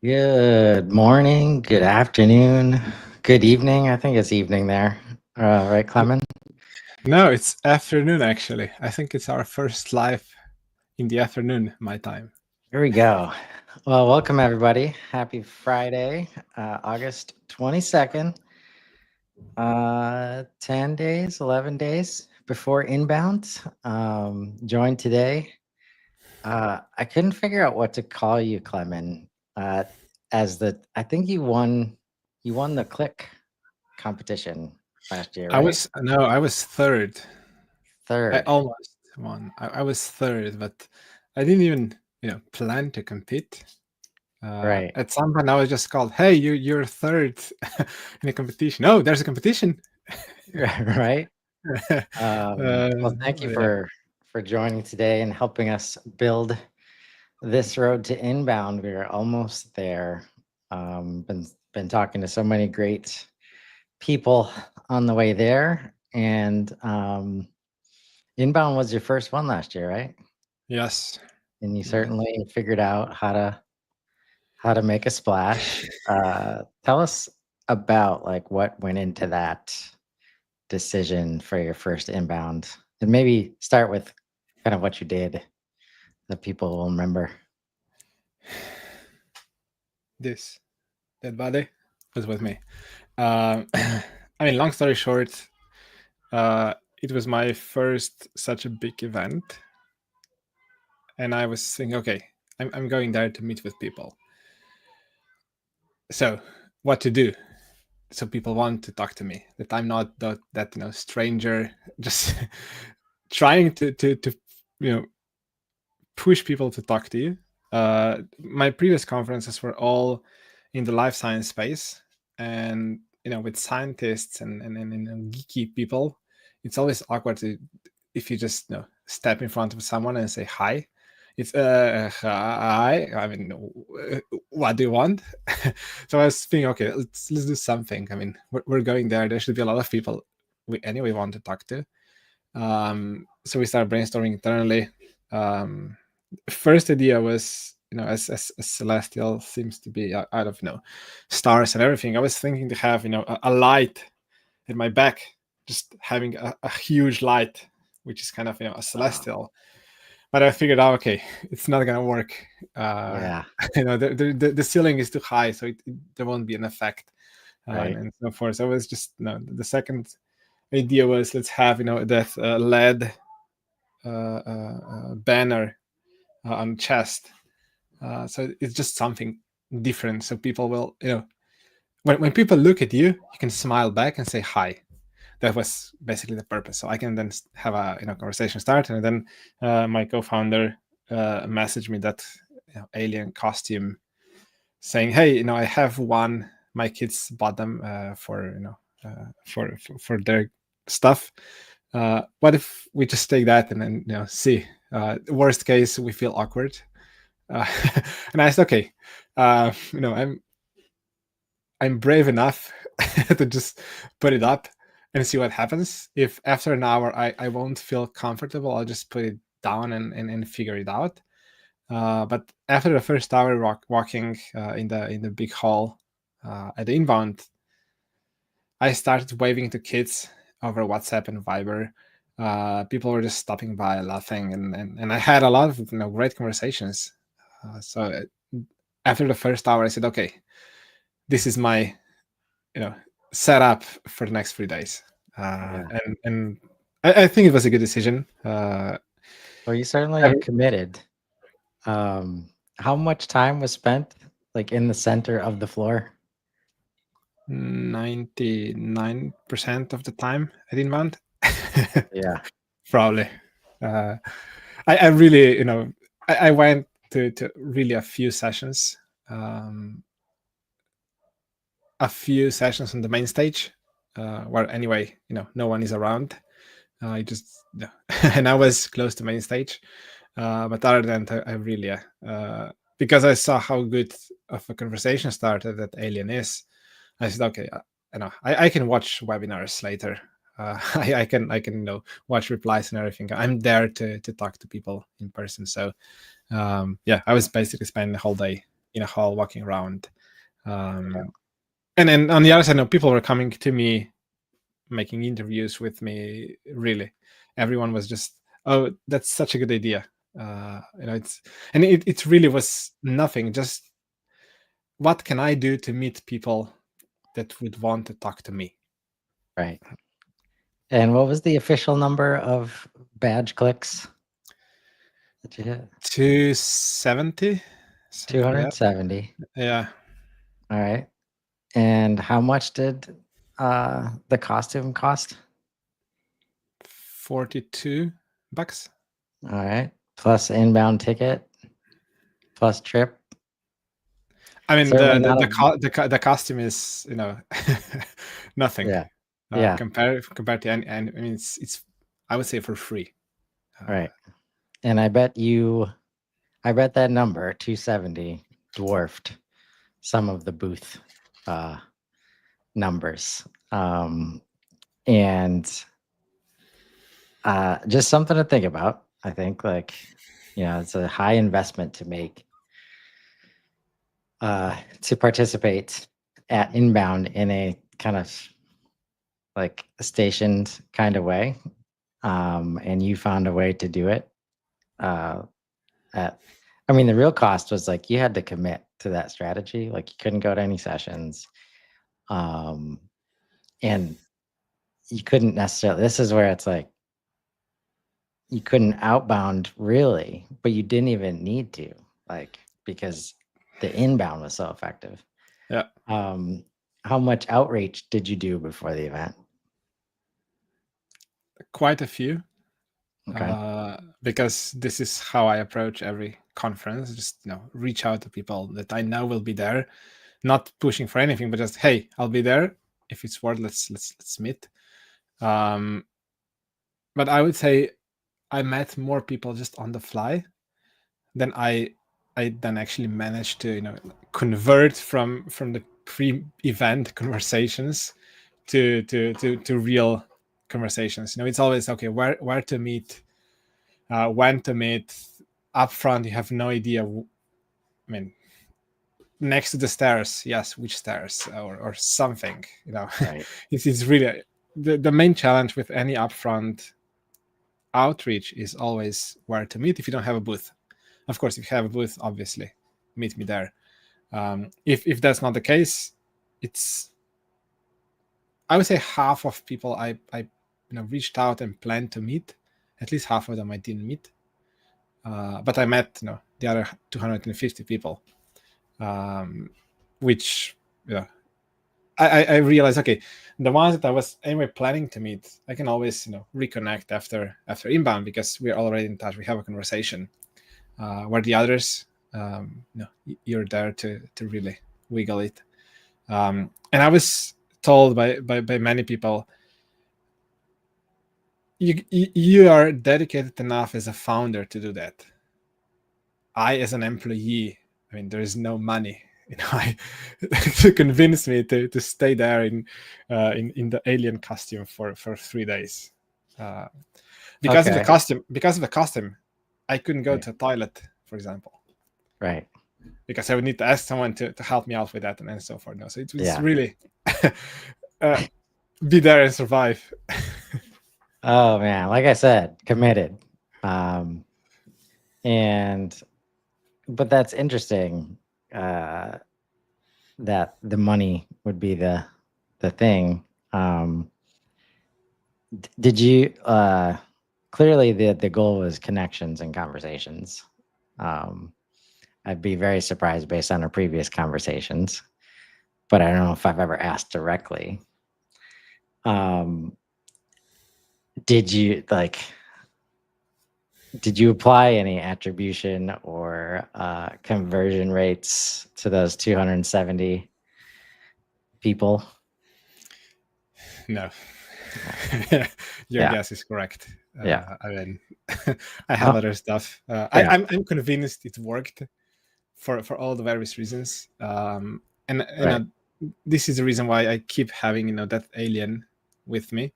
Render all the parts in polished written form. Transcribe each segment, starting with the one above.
Good morning, good afternoon, good evening. I think it's evening there. Right, Clement? No, it's afternoon actually. I think it's our first live in the afternoon, my time. Here we go. Well, welcome everybody. Happy Friday, August 22nd. 10 days, 11 days before inbound. Joined today. I couldn't figure out what to call you, Clement. Uh, I think you won the click competition last year, right? I was third. I Third. almost won. I was third, but I didn't even plan to compete. Right. At some point, I was just called, "Hey, you're third in a competition." Oh, there's a competition. Right. Well, thank you Yeah. for joining today and helping us build this road to inbound. We're almost there. Been talking to so many great people on the way there, and inbound was your first one last year, right? Yes. And you Yeah. certainly figured out how to make a splash. Tell us about like what went into that decision for your first inbound, and maybe start with kind of what you did that people will remember. This dead body was with me. I mean, long story short, it was my first such a big event, and I was thinking, okay, I'm going there to meet with people. So, what to do? So people want to talk to me. That I'm not that stranger, just trying to push people to talk to you. My previous conferences were all in the life science space, and with scientists and geeky people, it's always awkward if you just step in front of someone and say hi. It's hi. I mean, what do you want? So I was thinking, okay, let's do something. I mean, we're going there. There should be a lot of people we anyway want to talk to. So we started brainstorming internally. First idea was as celestial seems to be out of stars and everything. I was thinking to have a light in my back, just having a huge light, which is kind of a Wow. celestial. But I figured out, okay, it's not gonna work. uh Yeah. the ceiling is too high, so there won't be an effect, Right. and so forth. So it was just the second idea was, let's have that LED banner on chest. So it's just something different. So people will, when people look at you, you can smile back and say hi. That was basically the purpose. So I can then have a conversation start, and then my co-founder messaged me that alien costume, saying, "Hey, I have one. My kids bought them for their stuff. What if we just take that and then see? Worst case, we feel awkward." Uh, and I said, okay, I'm brave enough to just put it up and see what happens. If after an hour I won't feel comfortable, I'll just put it down and figure it out. But after the first hour walking in the big hall at the inbound, I started waving to kids over WhatsApp and Viber. People were just stopping by, laughing, and I had a lot of great conversations. So after the first hour, I said, "Okay, this is my setup for the next 3 days," Yeah. and I think it was a good decision. Well, you certainly committed. Um, how much time was spent like in the center of the floor? 99% of the time I didn't want. Yeah. Probably. Uh, I really, I went to really um, a few sessions on the main stage, where anyway, no one is around. I just, and I was close to main stage. But other than that, I really, because I saw how good of a conversation starter that Alien is, I said, okay, I can watch webinars later. I can watch replies and everything. I'm there to talk to people in person. So yeah, I was basically spending the whole day in a hall walking around. And then on the other side, people were coming to me, making interviews with me. Really, everyone was just, oh, that's such a good idea. It really was nothing. Just what can I do to meet people that would want to talk to me? Right. And what was the official number of badge clicks that you hit? 270. 270. Yeah. All right. And how much did the costume cost? $42. All right. Plus inbound ticket, plus trip. I mean, Certainly not a- the costume is, nothing. Yeah. Compared to any, and I mean, it's I would say for free. Right. And I bet that number 270 dwarfed some of the booth numbers. And just something to think about. I think, like, it's a high investment to make to participate at Inbound in a kind of like a stationed kind of way. And you found a way to do it. The real cost was like you had to commit to that strategy. Like you couldn't go to any sessions. And you couldn't necessarily, this is where it's like, you couldn't outbound really, but you didn't even need to, like, because the inbound was so effective. Yeah. How much outreach did you do before the event? Quite a few. Okay. Because this is how I approach every conference. Just reach out to people that I know will be there, not pushing for anything, but just, hey, I'll be there. If it's worth, let's meet. But I would say I met more people just on the fly than I then actually managed to convert from the pre-event conversations to real conversations. It's always okay, where to meet, when to meet. Up front, you have no idea. I mean, next to the stairs, yes, which stairs or something. Right. It's really the main challenge with any upfront outreach is always where to meet if you don't have a booth. Of course, if you have a booth, obviously meet me there. If that's not the case, it's, I would say, half of people I reached out and planned to meet. At least half of them I didn't meet, but I met the other 250 people, which I realized, okay, the ones that I was anyway planning to meet, I can always reconnect after inbound because we're already in touch. We have a conversation. Where the others, you're there to really wiggle it. And I was told by many people, you are dedicated enough as a founder to do that. I, as an employee, I mean, there is no money. To convince me to stay there in the alien costume for 3 days. Because of the costume, I couldn't go to a toilet, for example. Right. Because I would need to ask someone to help me out with that and so forth. So it was really be there and survive. Oh man, like I said, committed. But that's interesting. That the money would be the thing. Did you clearly the goal was connections and conversations. I'd be very surprised based on our previous conversations, but I don't know if I've ever asked directly. Did you apply any attribution or conversion rates to those 270 people? No. Your guess is correct. Yeah. I mean, I have other stuff. I'm convinced it worked for all the various reasons. This is the reason why I keep having that alien with me.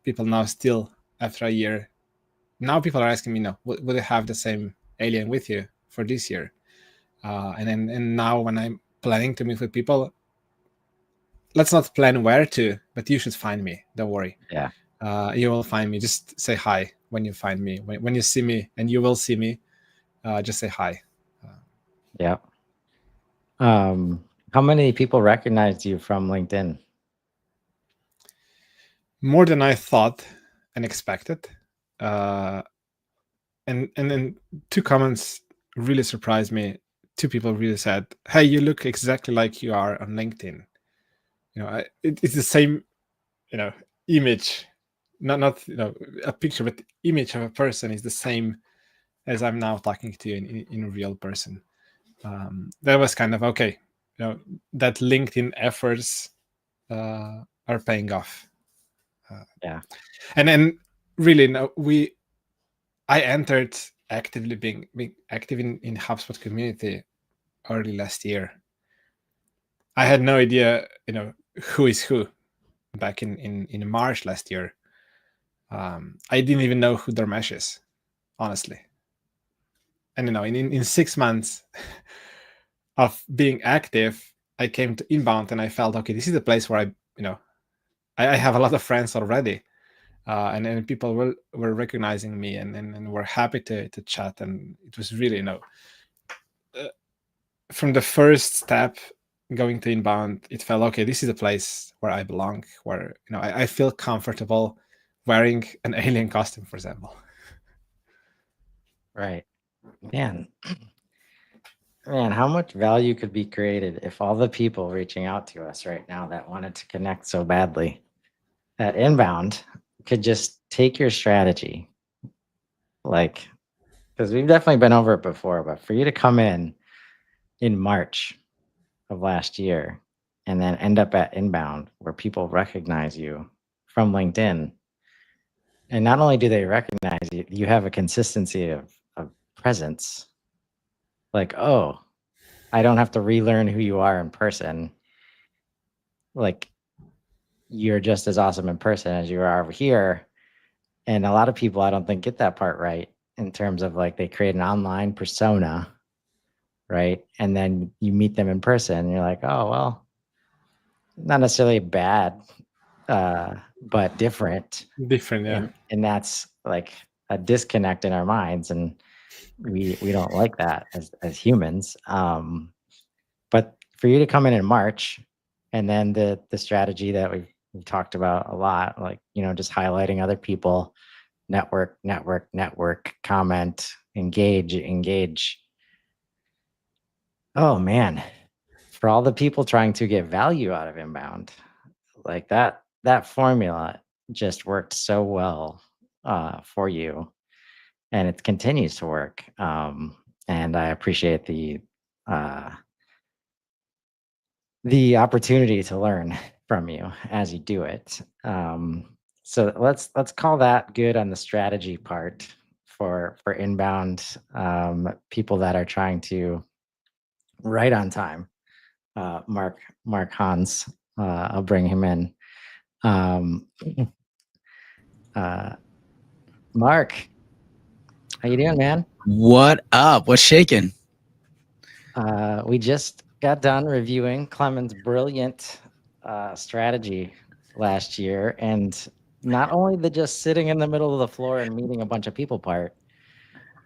People now still, after a year, now people are asking me, would I have the same alien with you for this year? And now when I'm planning to meet with people, let's not plan where to, but you should find me. Don't worry. Yeah. You will find me. Just say hi when you find me. When you see me, and you will see me, just say hi. Yeah. How many people recognized you from LinkedIn? More than I thought and expected. And then 2 comments really surprised me. 2 people really said, "Hey, you look exactly like you are on LinkedIn." It's the same, image, not a picture, but the image of a person is the same as I'm now talking to you in a real person. That was kind of okay. That LinkedIn efforts are paying off. Yeah. And then really, I entered actively being active in HubSpot community early last year. I had no idea, who is who back in March last year. I didn't even know who Dharmesh is, honestly. And in 6 months of being active, I came to Inbound and I felt, okay, this is a place where I have a lot of friends already. And then people were recognizing me and were happy to chat. And it was really, from the first step going to Inbound, it felt, okay, this is a place where I belong, where I feel comfortable wearing an alien costume, for example. Right. Man, how much value could be created if all the people reaching out to us right now that wanted to connect so badly at Inbound could just take your strategy, like, because we've definitely been over it before, but for you to come in March of last year and then end up at Inbound where people recognize you from LinkedIn, and not only do they recognize you, you have a consistency of presence. Like, oh, I don't have to relearn who you are in person. Like, you're just as awesome in person as you are over here. And a lot of people, I don't think, get that part right in terms of like they create an online persona, right? And then you meet them in person and you're like, oh, well, not necessarily bad, but different. Different, yeah. And that's like a disconnect in our minds. And we don't like that as humans. But for you to come in March, and then the strategy that we've talked about a lot, like, just highlighting other people, network, comment, engage. Oh man, for all the people trying to get value out of Inbound, like that formula just worked so well for you, and it continues to work. And I appreciate the opportunity to learn from you as you do it. So let's call that good on the strategy part for Inbound people that are trying to right on time. Mark Hans, I'll bring him in. Mark, how you doing, man? What up? What's shaking? We just got done reviewing Klemen's brilliant strategy last year, and not only the just sitting in the middle of the floor and meeting a bunch of people part,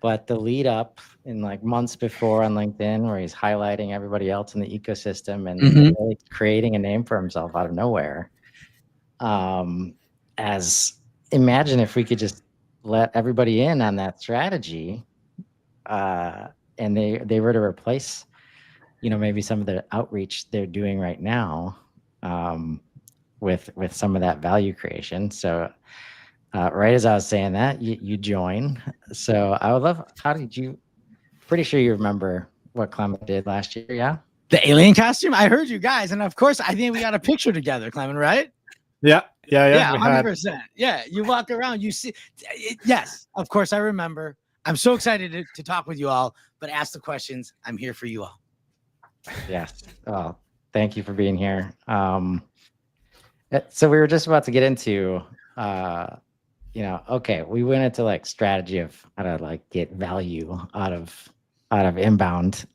but the lead up in like months before on LinkedIn, where he's highlighting everybody else in the ecosystem and really creating a name for himself out of nowhere. As imagine if we could just let everybody in on that strategy, and they were to replace, maybe some of the outreach they're doing right now, with some of that value creation. So right as I was saying that, you join. So I would love, pretty sure you remember what Klemen did last year, yeah? The alien costume? I heard you guys. And of course, I think we got a picture together, Klemen, right? Yeah. Yeah, 100%. Yeah, you walk around, you see. Yes, of course, I remember. I'm so excited to talk with you all, but ask the questions. I'm here for you all. Yes. Oh, thank you for being here. So we were just about to get into, okay, we went into like strategy of how to like get value out of Inbound.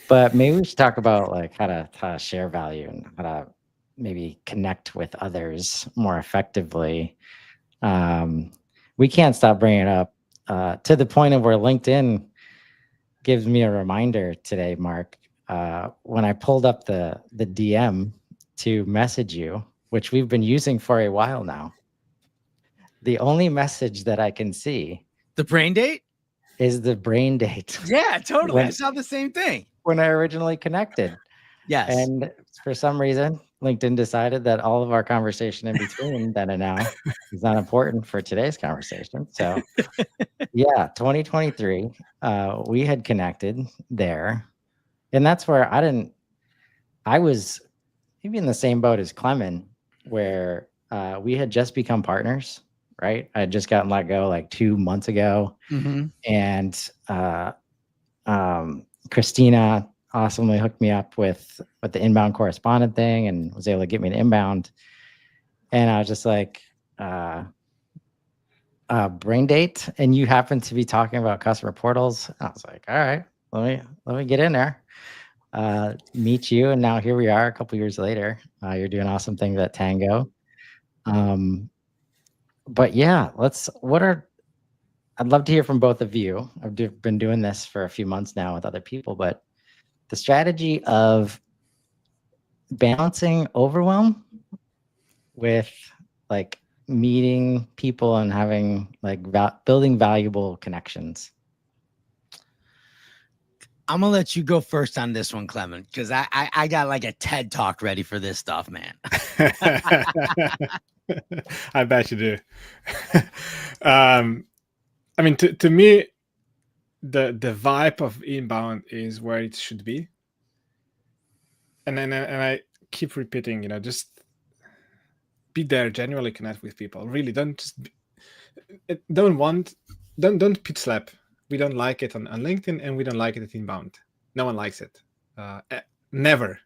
But maybe we should talk about like how to share value and how to maybe connect with others more effectively. We can't stop bringing it up to the point of where LinkedIn gives me a reminder today, Mark, when I pulled up the DM to message you, which we've been using for a while now. The only message that I can see, the brain date, is the brain date. Yeah, totally. I saw the same thing when I originally connected. Yes. And for some reason, LinkedIn decided that all of our conversation in between then and now is not important for today's conversation. So yeah, 2023, we had connected there. And that's where I was maybe in the same boat as Klemen, where we had just become partners, right? I had just gotten let go like 2 months ago. And Christina awesomely hooked me up with the inbound correspondent thing and was able to get me an inbound. And I was just like, brain date. And you happen to be talking about customer portals. I was like, all right, let me get in there, meet you. And now here we are a couple years later. You're doing awesome things at Tango. But yeah, I'd love to hear from both of you. I've been doing this for a few months now with other people, but the strategy of balancing overwhelm with like meeting people and having like building valuable connections. I'm gonna let you go first on this one, Klemen, because I got like a TED talk ready for this stuff, man. I bet you do. I mean, to me, the vibe of inbound is where it should be, and I keep repeating, just be there, genuinely connect with people. Really, don't pitch slap. We don't like it on LinkedIn, and we don't like it at inbound. No one likes it. Never,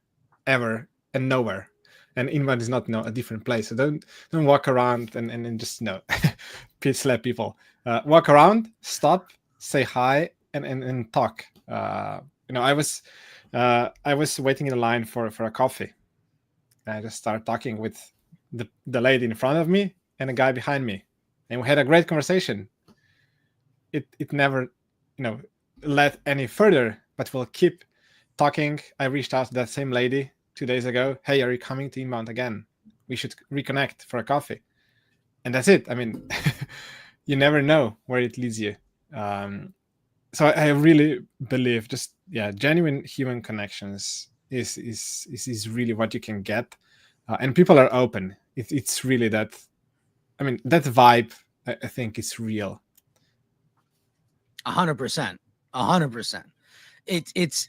ever, and nowhere. And inbound is not a different place. So don't walk around and just pitch slap people. Walk around, stop, say hi, and talk. I was waiting in a line for a coffee. And I just started talking with the lady in front of me and a guy behind me, and we had a great conversation. It never led any further, but we'll keep talking. I reached out to that same lady 2 days ago. Hey, are you coming to inbound again? We should reconnect for a coffee. And that's it. I mean, you never know where it leads you. So I really believe genuine human connections is really what you can get. And people are open. It's really that. I mean, that vibe, I think, is real. 100%. 100%. It's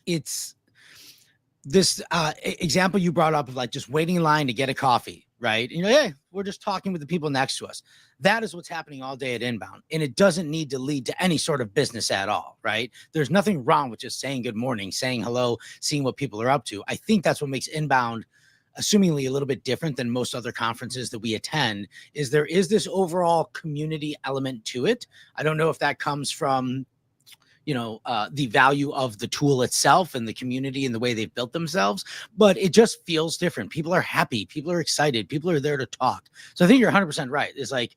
this example you brought up of like just waiting in line to get a coffee, right? Hey, we're just talking with the people next to us. That is what's happening all day at inbound. And it doesn't need to lead to any sort of business at all, right? There's nothing wrong with just saying good morning, saying hello, seeing what people are up to. I think that's what makes inbound assumingly a little bit different than most other conferences that we attend, is there is this overall community element to it. I don't know if that comes from the value of the tool itself and the community and the way they've built themselves, but it just feels different. People are happy. People are excited. People are there to talk. So I think you're 100% right. It's like,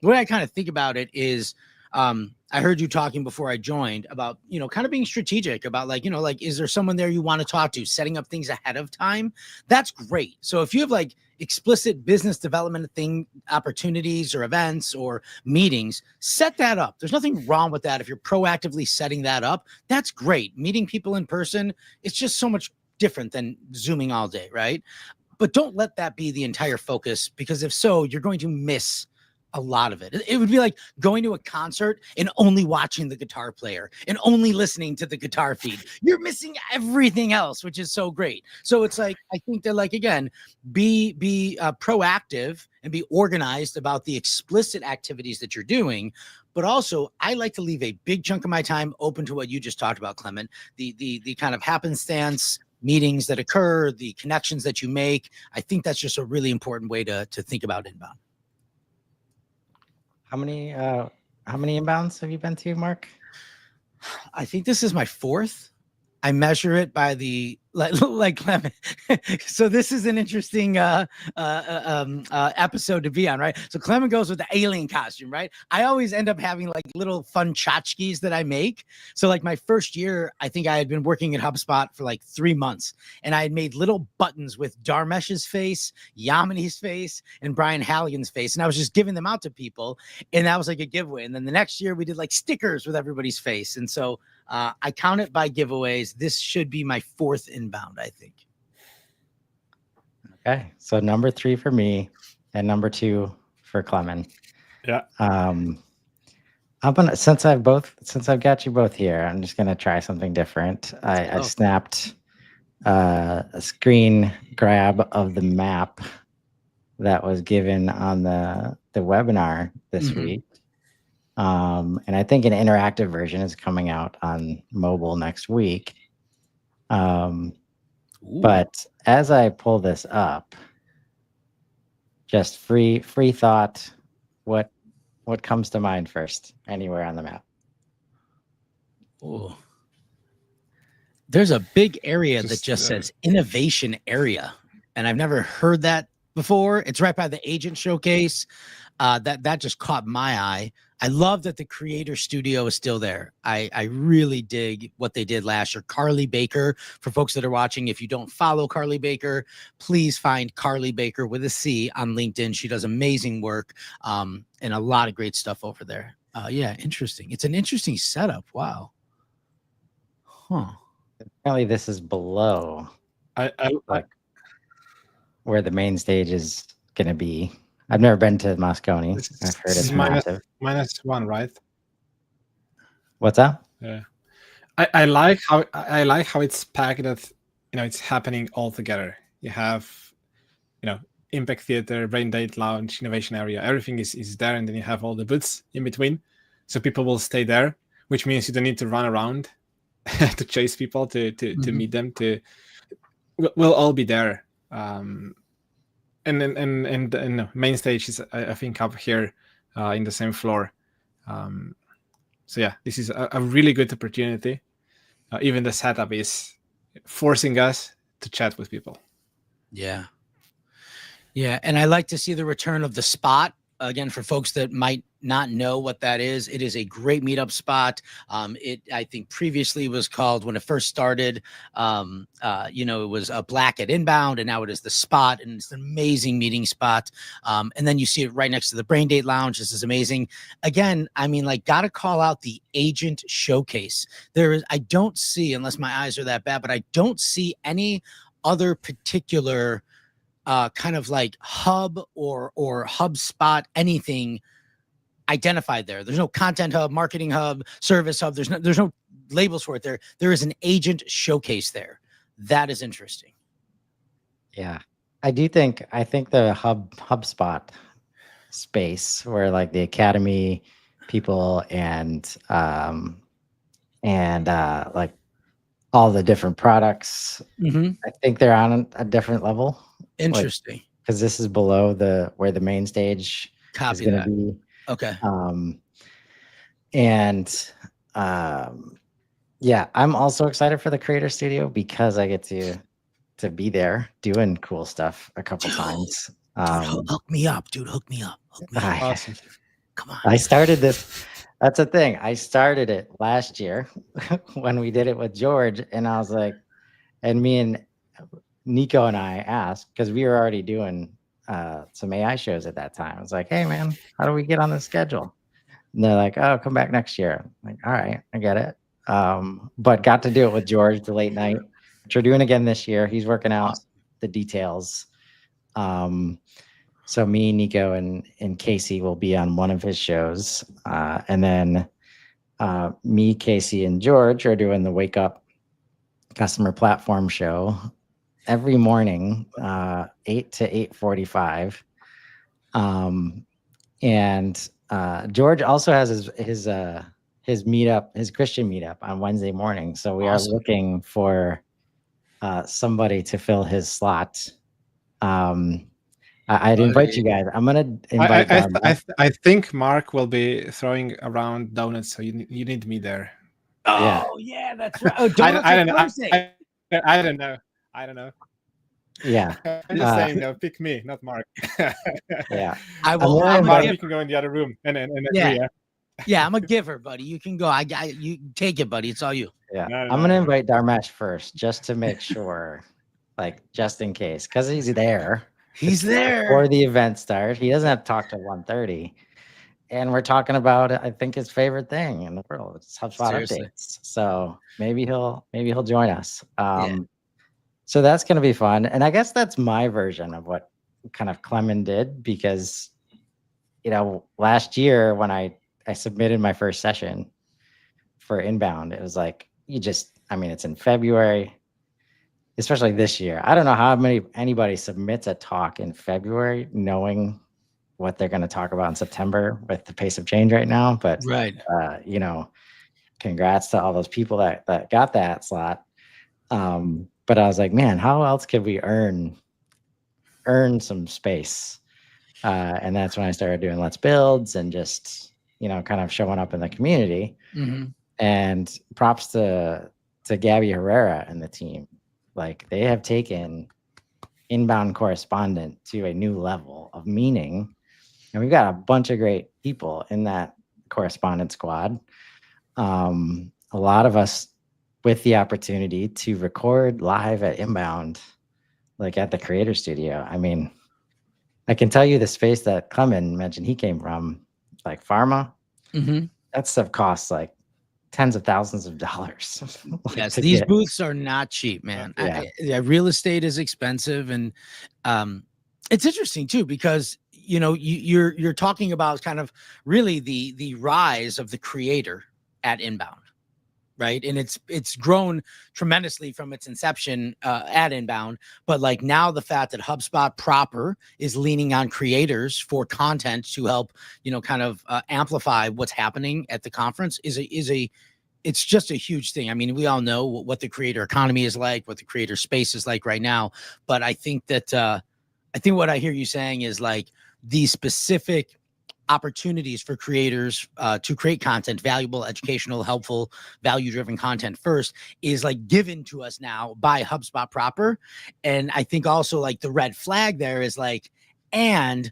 the way I kind of think about it is, I heard you talking before I joined about, kind of being strategic about like, is there someone there you want to talk to, setting up things ahead of time? That's great. So if you have like explicit business development opportunities or events or meetings, set that up. There's nothing wrong with that. If you're proactively setting that up, that's great. Meeting people in person, it's just so much different than Zooming all day, right? But don't let that be the entire focus, because if so, you're going to miss a lot of it. It would be like going to a concert and only watching the guitar player and only listening to the guitar feed. You're missing everything else, which is so great. So it's like, I think that like, again, be proactive and be organized about the explicit activities that you're doing. But also, I like to leave a big chunk of my time open to what you just talked about, Klemen, the kind of happenstance meetings that occur, the connections that you make. I think that's just a really important way to think about inbound. How many inbounds have you been to, Mark? I think this is my fourth. I measure it by the like Klemen. So this is an interesting episode to be on, right? So Klemen goes with the alien costume, right? I always end up having like little fun tchotchkes that I make. So like my first year, I think I had been working at HubSpot for like 3 months, and I had made little buttons with Dharmesh's face, Yamini's face, and Brian Halligan's face, and I was just giving them out to people, and that was like a giveaway. And then the next year we did like stickers with everybody's face, and so I count it by giveaways. This should be my fourth inbound, I think. Okay, so number 3 for me, and number 2 for Klemen. Yeah. I'm gonna since I've got you both here, I'm just gonna try something different. I snapped a screen grab of the map that was given on the webinar this week. And I think an interactive version is coming out on mobile next week. But as I pull this up, just free thought, what comes to mind first anywhere on the map? Oh, there's a big area that Just, just says innovation area, and I've never heard that before. It's right by the agent showcase. That just caught my eye. I love that the creator studio is still there. I really dig what they did last year. Carly Baker, for folks that are watching, if you don't follow Carly Baker, please find Carly Baker with a C on LinkedIn. She does amazing work and a lot of great stuff over there. Yeah, interesting. It's an interesting setup. Wow. Huh. Apparently this is below like where the main stage is going to be. I've never been to Moscone. I've heard it's massive. -1, right? What's that? Yeah, I like how it's packed. That it's happening all together. You have Impact Theater, Brain Date Lounge, Innovation Area. Everything is there, and then you have all the booths in between, so people will stay there, which means you don't need to run around to chase people to meet them. We'll all be there. And then main stage is I think up here in the same floor. So yeah, this is a really good opportunity. Even the setup is forcing us to chat with people. Yeah. And I like to see the return of the spot. Again, for folks that might not know what that is, it is a great meetup spot. I think previously was called, when it first started, it was a Black at Inbound, and now it is the Spot, and it's an amazing meeting spot. And then you see it right next to the Brain Date Lounge. This is amazing. Again, I mean, like, got to call out the agent showcase. I don't see, unless my eyes are that bad, but I don't see any other particular kind of like hub or HubSpot, anything identified there. There's no content hub, marketing hub, service hub. There's no labels for it there. There is an agent showcase there. That is interesting. Yeah, I think the HubSpot space, where like the Academy people and like all the different products, I think they're on a different level. Interesting. Because this is below where the main stage is going to be. Okay. Yeah, I'm also excited for the Creator Studio because I get to be there doing cool stuff a couple times. Dude, hook me up, dude. Hook me up. Awesome. Come on. I started this. That's the thing. I started it last year when we did it with George, and I was like, and me and Nico and I asked, because we were already doing some AI shows at that time. I was like, hey man, how do we get on the schedule? And they're like, oh, come back next year. I'm like, all right, I get it. But got to do it with George, the late night, which we're doing again this year. He's working out the details. So me, Nico, and Casey will be on one of his shows. And then me, Casey, and George are doing the Wake Up Customer Platform show every morning, 8 to 8:45. And George also has his meetup, his Christian meetup on Wednesday morning. So we are looking for somebody to fill his slot. I'd invite you guys. I'm gonna invite. I think Mark will be throwing around donuts, so you need me there. Oh yeah, that's right. Oh, I donuts don't on know. Thursday. I don't know. I don't know. Yeah. I'm just saying, no, pick me, not Mark. Yeah. I will. gonna I'm a Mark, invite- you giver. can go in the other room and Yeah. agree. Yeah, I'm a giver, buddy. You can go. You take it, buddy. It's all you. Yeah. No, I'm gonna no. invite Dharmesh first just to make sure, like just in case, because he's there. He's there. Before the event starts. He doesn't have to talk till 1:30. And we're talking about, I think, his favorite thing in the world. It's HubSpot Seriously. updates. So maybe he'll join us. Yeah. So that's gonna be fun. And I guess that's my version of what kind of Klemen did, because last year when I submitted my first session for inbound, it was like it's in February, especially this year. I don't know how anybody submits a talk in February knowing what they're going to talk about in September with the pace of change right now. But Right. congrats to all those people that got that slot. But I was like, man, how else could we earn some space? And that's when I started doing Let's Builds and just, kind of showing up in the community. Mm-hmm. And props to Gabby Herrera and the team. Like, they have taken inbound correspondent to a new level of meaning. And we've got a bunch of great people in that correspondent squad. A lot of us with the opportunity to record live at Inbound, like at the Creator Studio. I mean, I can tell you the space that Klemen mentioned he came from, like pharma. Mm-hmm. That stuff costs like tens of thousands of dollars. Yes, these booths are not cheap, man. Yeah. Real estate is expensive, and it's interesting too because you're talking about kind of really the rise of the creator at Inbound, right? And it's grown tremendously from its inception at Inbound, but like now the fact that HubSpot proper is leaning on creators for content to help kind of amplify what's happening at the conference it's just a huge thing. I mean, we all know what the creator economy is like, what the creator space is like right now. But I think that I think what I hear you saying is like these specific opportunities for creators to create content, valuable, educational, helpful, value-driven content first is like given to us now by HubSpot proper. And I think also like the red flag there is like, and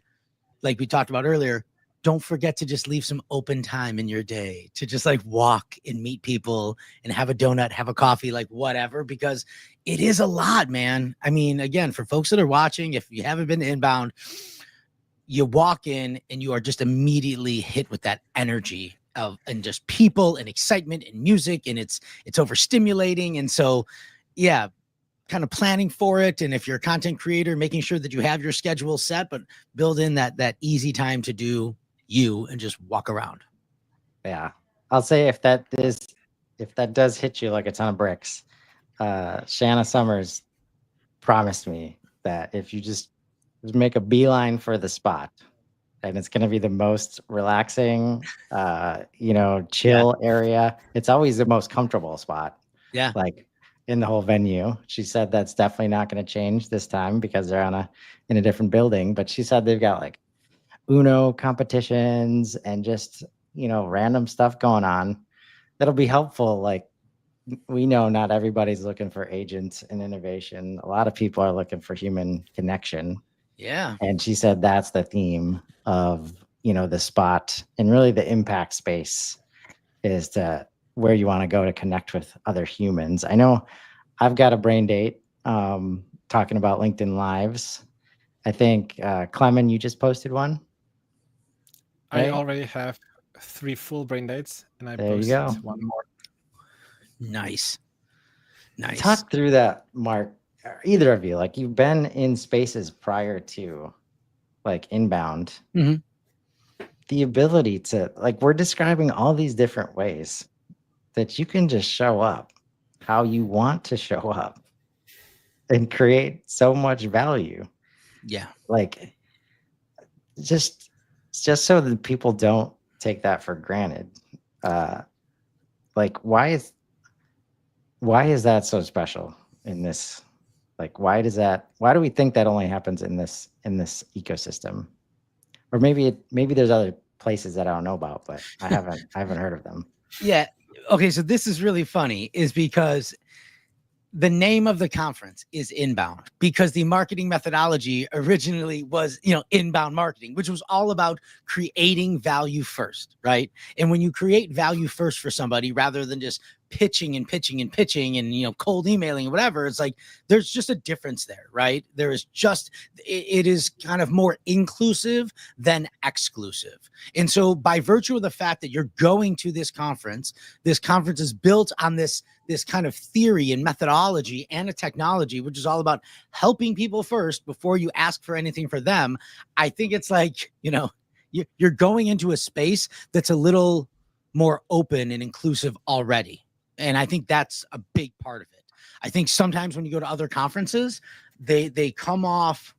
like we talked about earlier, don't forget to just leave some open time in your day to just like walk and meet people and have a donut, have a coffee, like whatever, because it is a lot, man. I mean, again, for folks that are watching, if you haven't been to Inbound, you walk in and you are just immediately hit with that energy and just people and excitement and music, and it's overstimulating. And so, yeah, kind of planning for it. And if you're a content creator, making sure that you have your schedule set, but build in that easy time to do you and just walk around. Yeah. I'll say if that does hit you like a ton of bricks, Shanna Summers promised me that if you just make a beeline for the spot, and it's going to be the most relaxing, chill area. It's always the most comfortable spot. Yeah. Like in the whole venue. She said that's definitely not going to change this time because they're in a different building, but she said they've got like Uno competitions and just, random stuff going on that'll be helpful. Like, we know not everybody's looking for agents and innovation. A lot of people are looking for human connection. Yeah. And she said that's the theme of, the spot, and really the impact space is to where you want to go to connect with other humans. I know I've got a brain date talking about LinkedIn Lives. I think Klemen, you just posted one. I Right? already have 3 full brain dates, and I There you posted go. one more. Nice. Talk through that, Mark. Either of you, like you've been in spaces prior to like Inbound. Mm-hmm. The ability to, like, we're describing all these different ways that you can just show up how you want to show up and create so much value. Yeah. Like, just so that people don't take that for granted. Like, why is that so special in this? Like, why do we think that only happens in this ecosystem? Or maybe there's other places that I don't know about, but I haven't heard of them. Yeah. Okay, so this is really funny, is because the name of the conference is Inbound, because the marketing methodology originally was, inbound marketing, which was all about creating value first, right? And when you create value first for somebody, rather than just pitching and pitching and pitching and cold emailing and whatever, it's like there's just a difference there, right? There is just, it is kind of more inclusive than exclusive. And so by virtue of the fact that you're going to this conference is built on this kind of theory and methodology and a technology, which is all about helping people first before you ask for anything for them. I think it's like, you're going into a space that's a little more open and inclusive already. And I think that's a big part of it. I think sometimes when you go to other conferences, they come off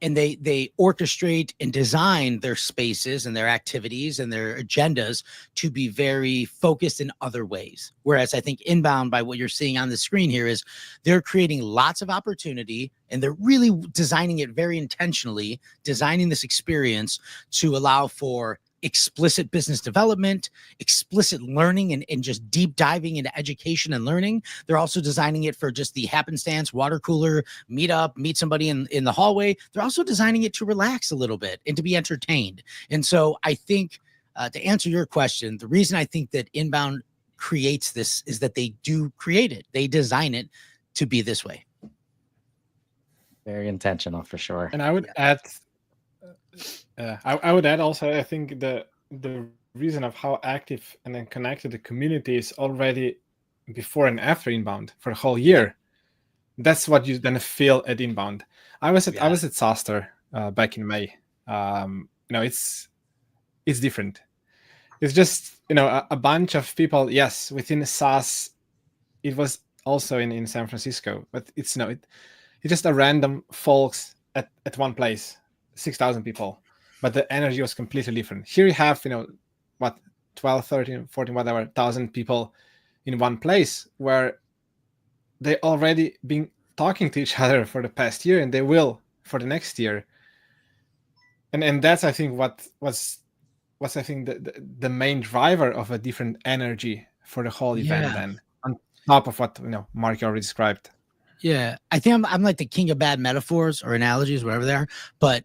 and they orchestrate and design their spaces and their activities and their agendas to be very focused in other ways. Whereas I think Inbound, by what you're seeing on the screen here, is they're creating lots of opportunity, and they're really designing it very intentionally, designing this experience to allow for explicit business development, explicit learning, and just deep diving into education and learning. They're also designing it for just the happenstance, water cooler, meet somebody in the hallway. They're also designing it to relax a little bit and to be entertained. And so I think, to answer your question, the reason I think that Inbound creates this is that they do create it. They design it to be this way. Very intentional, for sure. And I would add, I would add also, I think the reason of how active and then connected the community is already before and after Inbound for a whole year. That's what you then feel at Inbound. I was at SaaStr back in May. It's different. It's just a bunch of people. Yes, within SaaS, it was also in San Francisco, but it's it's just a random folks at one place, 6,000 people. But the energy was completely different. Here you have, 12, 13, 14, whatever, 1,000 people in one place where they already been talking to each other for the past year, and they will for the next year. And that's, I think, what was I think the main driver of a different energy for the whole event. Then on top of what Marc already described. Yeah, I think I'm like the king of bad metaphors or analogies, whatever they are, but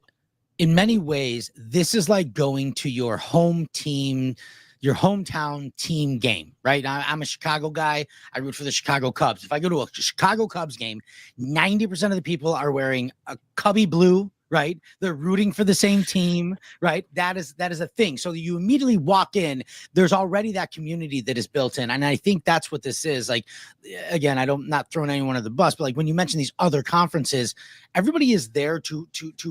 in many ways, this is like going to your home team, your hometown team game, right? I'm a Chicago guy. I root for the Chicago Cubs. If I go to a Chicago Cubs game, 90% of the people are wearing a Cubby blue, right? They're rooting for the same team, right? That is a thing. So you immediately walk in, there's already that community that is built in. And I think that's what this is. Like, again, not throwing anyone under the bus, but like when you mention these other conferences, everybody is there to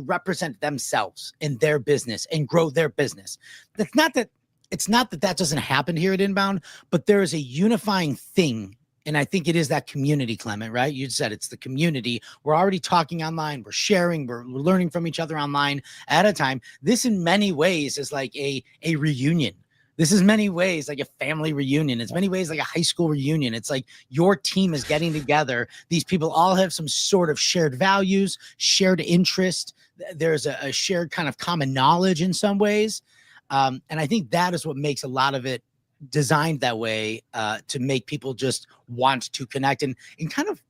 represent themselves and their business and grow their business. It's not that doesn't happen here at Inbound, but there is a unifying thing. And I think it is that community, Klemen, right? You said it's the community. We're already talking online. We're sharing. We're learning from each other online at a time. This in many ways is like a reunion. This is many ways like a family reunion. It's many ways like a high school reunion. It's like your team is getting together. These people all have some sort of shared values, shared interest. There's a shared kind of common knowledge in some ways. And I think that is what makes a lot of it designed that way, to make people just want to connect and kind of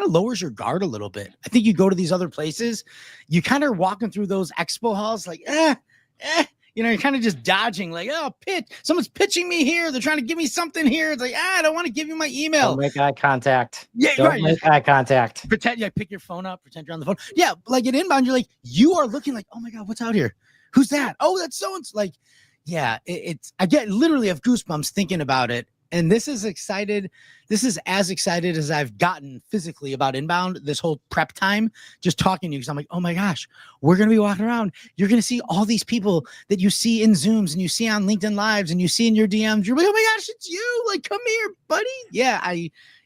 lowers your guard a little bit. I think you go to these other places, you kind of walking through those expo halls like, you're kind of just dodging, like, oh, someone's pitching me here. They're trying to give me something here. It's like, I don't want to give you my email. Don't make eye contact. Yeah, Don't make eye contact. Pretend, pick your phone up, pretend you're on the phone. Yeah, like at Inbound, you're like, you are looking like, oh my God, what's out here? Who's that? Oh, that's so-and-so. Like, yeah, I get literally have goosebumps thinking about it. And this is as excited as I've gotten physically about Inbound this whole prep time, just talking to you, because I'm like, oh my gosh, we're going to be walking around. You're going to see all these people that you see in Zooms and you see on LinkedIn Lives and you see in your DMs. You're like, oh my gosh, it's you. Like, come here, buddy. Yeah,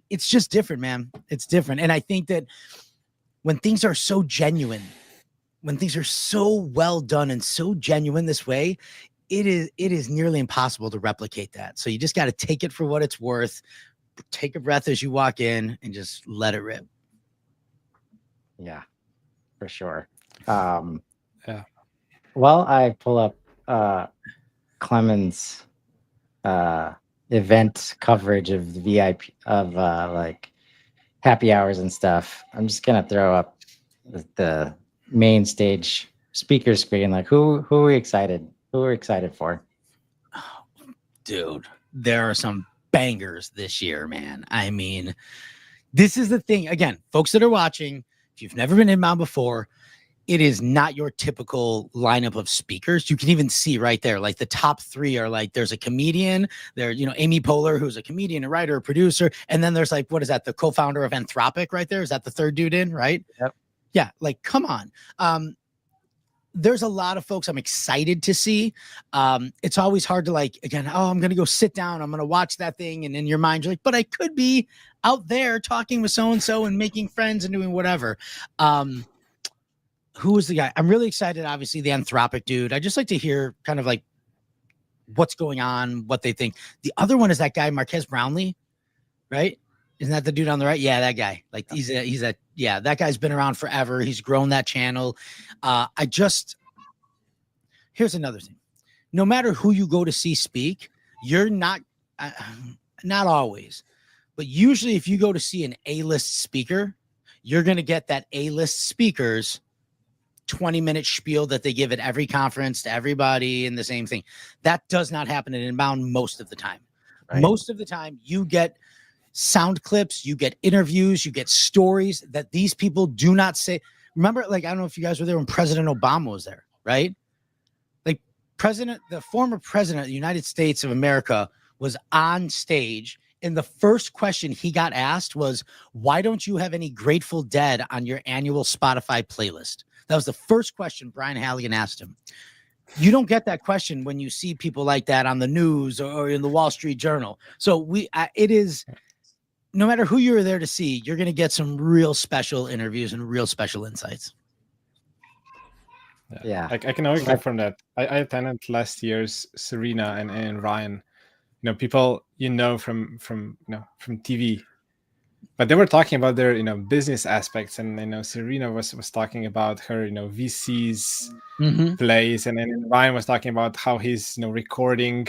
it's just different, man. It's different. And I think that when things are so genuine, when things are so well done and so genuine this way, it is nearly impossible to replicate that. So you just got to take it for what it's worth. Take a breath as you walk in and just let it rip. Yeah, for sure. Yeah. Well, I pull up Klemen's event coverage of the VIP of like happy hours and stuff. I'm just gonna throw up the main stage speaker screen. Like who are we excited? Who are we excited for? Dude, there are some bangers this year, man. I mean, this is the thing. Again, folks that are watching, if you've never been inbound before, it is not your typical lineup of speakers. You can even see right there, like the top three are like, there's a comedian there, you know, Amy Poehler, who's a comedian, a writer, a producer. And then there's like, what is that? The co-founder of Anthropic right there. Is that the third dude in, right? Yep. Yeah. Like, come on. There's a lot of folks I'm excited to see. It's always hard to like, again, oh, I'm going to go sit down. I'm going to watch that thing. And in your mind, you're like, but I could be out there talking with so-and-so and making friends and doing whatever. Who is the guy? I'm really excited. Obviously, the Anthropic dude. I just like to hear kind of like what's going on, what they think. The other one is that guy, Marquez Brownlee, right? Isn't that the dude on the right? Yeah, that guy. Like yeah, that guy's been around forever. He's grown that channel. Here's another thing. No matter who you go to see speak, you're not always, but usually if you go to see an A-list speaker, you're going to get that A-list speaker's 20-minute spiel that they give at every conference to everybody and the same thing. That does not happen at Inbound most of the time. Right. Most of the time you get sound clips, you get interviews, you get stories that these people do not say. Remember, like, I don't know if you guys were there when President Obama was there, right? Like the former president of the United States of America was on stage, and the first question he got asked was, why don't you have any Grateful Dead on your annual Spotify playlist? That was the first question Brian Halligan asked him. You don't get that question when you see people like that on the news or in the Wall Street Journal. So it is, no matter who you're there to see, you're going to get some real special interviews and real special insights. Yeah. I can always confirm that. I attended last year's Serena and Ryan. You know, people from TV. But they were talking about their, business aspects, and Serena was talking about her, VC's plays, and then Ryan was talking about how he's, recording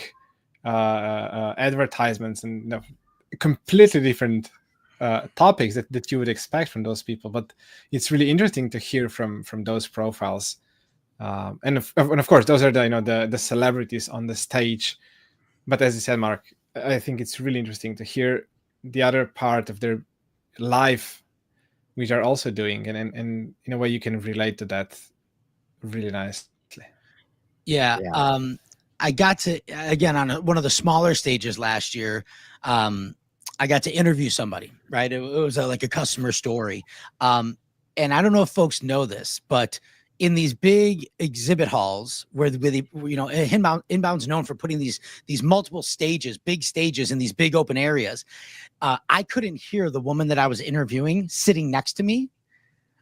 advertisements, and completely different topics that you would expect from those people. But it's really interesting to hear from those profiles, and of course, those are the celebrities on the stage. But as you said, Mark, I think it's really interesting to hear the other part of their life, which are also doing, and in a way you can relate to that really nicely. Yeah. I got to, again, on one of the smaller stages last year, I got to interview somebody, right? It was like a customer story. And I don't know if folks know this, but in these big exhibit halls where Inbound's known for putting these multiple stages, big stages in these big open areas. I couldn't hear the woman that I was interviewing sitting next to me.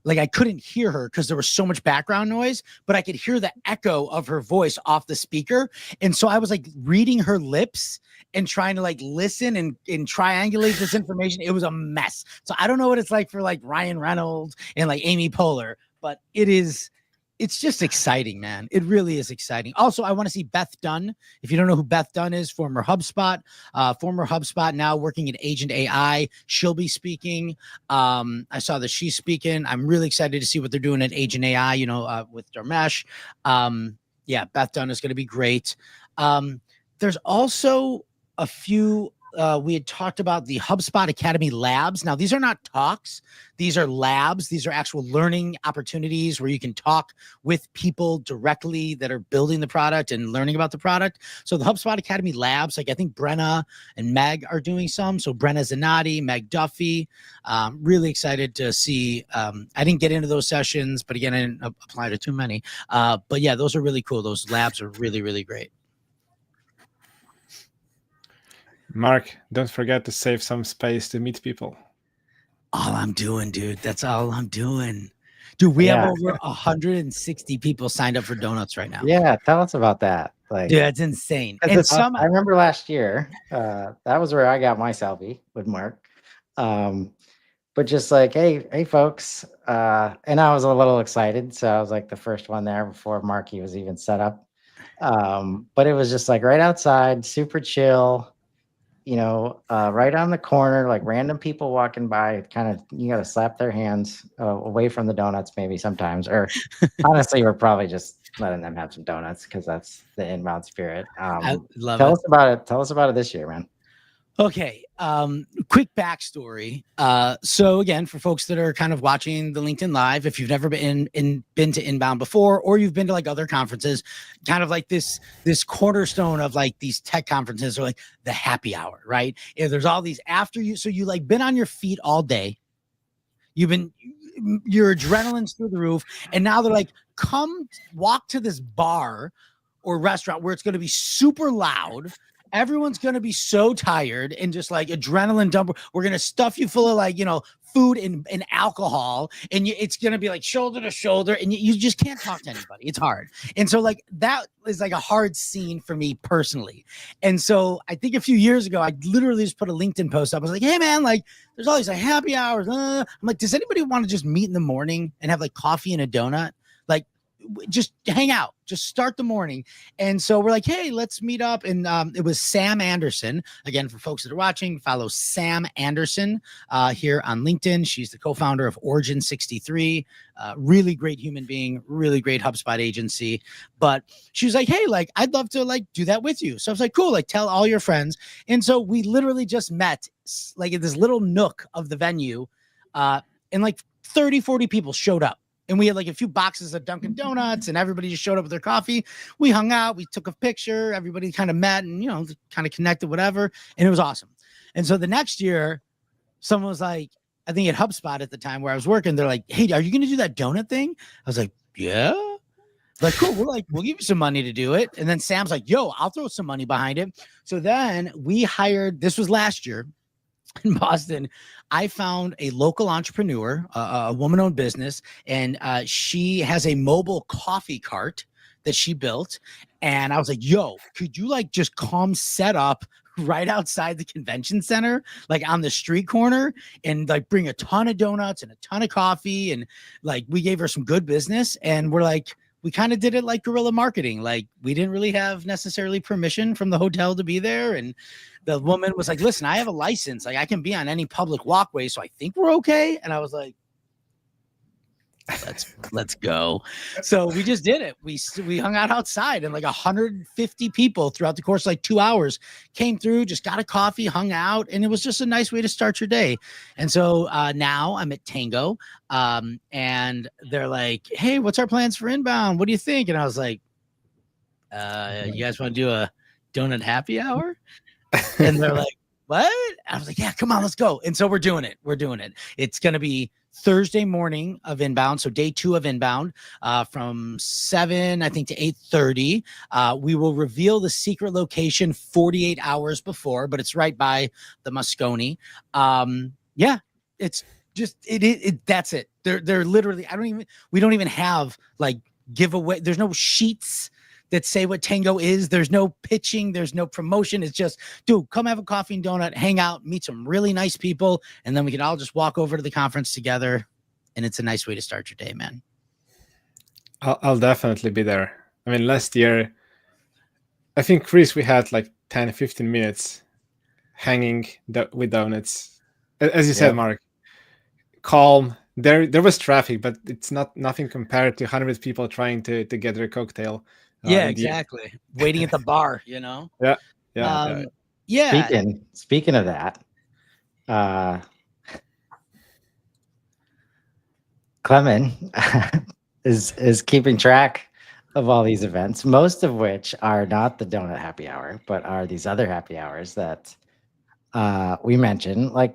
Like I couldn't hear her because there was so much background noise, but I could hear the echo of her voice off the speaker. And so I was like reading her lips and trying to like listen and triangulate this information. It was a mess. So I don't know what it's like for like Ryan Reynolds and like Amy Poehler, but it's just exciting, man. It really is exciting. Also, I want to see Beth Dunn. If you don't know who Beth Dunn is, former HubSpot, now working at Agent AI. She'll be speaking. I saw that she's speaking. I'm really excited to see what they're doing at Agent AI, with Dharmesh. Beth Dunn is going to be great. There's also a few, we had talked about the HubSpot Academy labs. Now, these are not talks. These are labs. These are actual learning opportunities where you can talk with people directly that are building the product and learning about the product. So the HubSpot Academy labs, like I think Brenna and Meg are doing some. So Brenna Zanotti, Meg Duffy, really excited to see. I didn't get into those sessions, but again, I didn't apply to too many. But yeah, those are really cool. Those labs are really, really great. Mark, don't forget to save some space to meet people. All I'm doing, dude. That's all I'm doing. Dude, we have over 160 people signed up for donuts right now. Yeah, tell us about that. Like, dude, that's insane. And I remember last year, that was where I got my selfie with Mark. But just like, hey, folks. And I was a little excited. So I was like the first one there before Marky was even set up. But it was just like right outside, super chill. right on the corner, like random people walking by, kind of, you got to slap their hands away from the donuts maybe sometimes, or honestly, we're probably just letting them have some donuts because that's the inbound spirit. I love Tell it. us about it. Tell us about it this year, man. Okay. Quick backstory. So again, for folks that are kind of watching the LinkedIn Live, if you've never been to Inbound before, or you've been to like other conferences, kind of like this cornerstone of like these tech conferences are like the happy hour, right? If there's all these after you, so you like been on your feet all day. Your adrenaline's through the roof, and now they're like, come walk to this bar or restaurant where it's going to be super loud. Everyone's going to be so tired and just like adrenaline dump. We're going to stuff you full of like, food and alcohol. And it's going to be like shoulder to shoulder. And you just can't talk to anybody. It's hard. And so like that is like a hard scene for me personally. And so I think a few years ago, I literally just put a LinkedIn post up. I was like, hey man, like there's all these like happy hours. I'm like, does anybody want to just meet in the morning and have like coffee and a donut? Like, just hang out, just start the morning. And so we're like, hey, let's meet up. And it was Sam Anderson. Again, for folks that are watching, follow Sam Anderson here on LinkedIn. She's the co-founder of Origin 63. Really great human being, really great HubSpot agency. But she was like, hey, like I'd love to like do that with you. So I was like, cool, like tell all your friends. And so we literally just met like in this little nook of the venue, and like 30, 40 people showed up. And we had like a few boxes of Dunkin' Donuts, and everybody just showed up with their coffee. We hung out, we took a picture, everybody kind of met and, kind of connected, whatever. And it was awesome. And so the next year, someone was like, I think at HubSpot at the time where I was working, they're like, hey, are you going to do that donut thing? I was like, yeah. Like, cool. We'll give you some money to do it. And then Sam's like, yo, I'll throw some money behind it. So then we hired, this was last year, in Boston, I found a local entrepreneur, a woman-owned business, and she has a mobile coffee cart that she built. And I was like, yo, could you like just come set up right outside the convention center, like on the street corner, and like bring a ton of donuts and a ton of coffee? And like we gave her some good business, and we're like, we kind of did it like guerrilla marketing. Like we didn't really have necessarily permission from the hotel to be there. And the woman was like, listen, I have a license. Like I can be on any public walkway. So I think we're okay. And I was like, let's go. So we just did it. We hung out outside, and like 150 people throughout the course of like 2 hours came through, just got a coffee, hung out. And it was just a nice way to start your day. And so now I'm at Tango, and they're like, hey, what's our plans for Inbound? What do you think? And I was like, you guys want to do a donut happy hour? And they're like, what? I was like, yeah, come on, let's go. And so we're doing it. It's going to be Thursday morning of Inbound. So day 2 of Inbound, from 7, I think, to 8:30. We will reveal the secret location 48 hours before, but it's right by the Moscone. Yeah, it's just, that's it. They're literally, we don't even have like giveaway. There's no sheets that say what Tango is. There's no pitching. There's no promotion. It's just, dude, come have a coffee and donut, hang out, meet some really nice people, and then we can all just walk over to the conference together. And it's a nice way to start your day, man. I'll definitely be there. I mean, last year, I think, Chris, we had like 10, 15 minutes hanging with donuts. As you said, Mark, calm. There was traffic, but it's nothing compared to 100 people trying to get their cocktail. Yeah, exactly. Waiting at the bar, Yeah. Speaking of that, Klemen is keeping track of all these events, most of which are not the donut happy hour, but are these other happy hours that we mentioned. Like